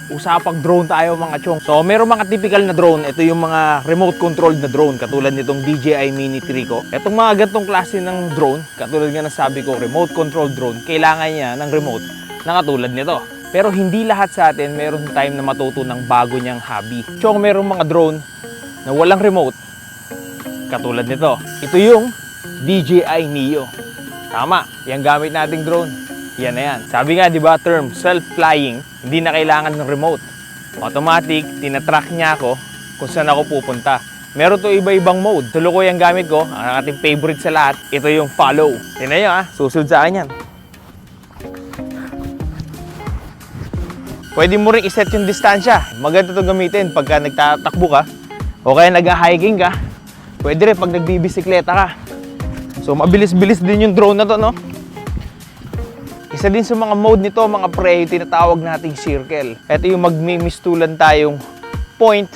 usapang drone tayo mga chong. So meron mga typical na drone, ito yung mga remote controlled na drone katulad nitong DJI Mini 3 ko. Itong mga ganitong klase ng drone, katulad nga nasabi ko, remote controlled drone, kailangan niya ng remote na katulad nito. Pero hindi lahat sa atin meron time na matuto ng bago niyang hobby. Chong, meron mga drone na walang remote katulad nito. Ito yung DJI Neo. Tama, yung gamit nating drone. Yan na yan. Sabi nga, di ba, term self-flying, hindi na kailangan ng remote. Automatic, tinatrack niya ako kung saan ako pupunta. Meron to iba-ibang mode. Tulukoy ang gamit ko, ang ating favorite sa lahat, ito yung follow. Tingnan nyo susunod sa akin yan. Pwede mo rin iset yung distansya. Maganda ito gamitin pagka nagtatakbo ka o kaya nag-hiking ka. Pwede rin pag nagbibisikleta ka. So mabilis-bilis din yung drone na to, no? Isa din sa mga mode nito, mga pre, yung tinatawag nating circle. Ito yung magmimistulan tayong point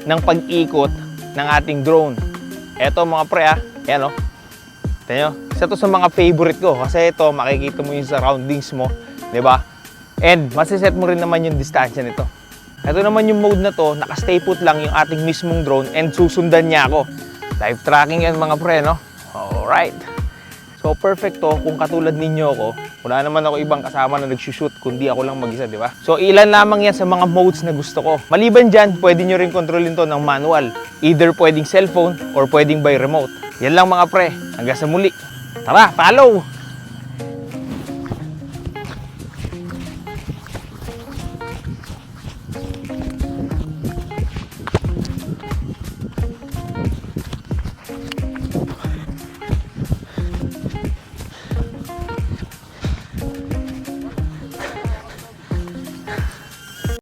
ng pag-ikot ng ating drone. Ito mga pre, yan o. Tignan nyo, isa to sa mga favorite ko kasi ito, makikita mo yung surroundings mo, di ba? And masiset mo rin naman yung distansya nito. Ito naman yung mode na to, naka-stay put lang yung ating mismong drone and susundan niya ako. Live tracking yan mga pre, no? Alright. So perfect to kung katulad ninyo ako. Wala naman ako ibang kasama na nagsushoot kundi ako lang mag-isa, di ba? So ilan lamang yan sa mga modes na gusto ko. Maliban dyan, pwede nyo rin kontrolin to ng manual. Either pwedeng cellphone or pwedeng by remote. Yan lang mga pre. Hanggang sa muli. Tara, follow!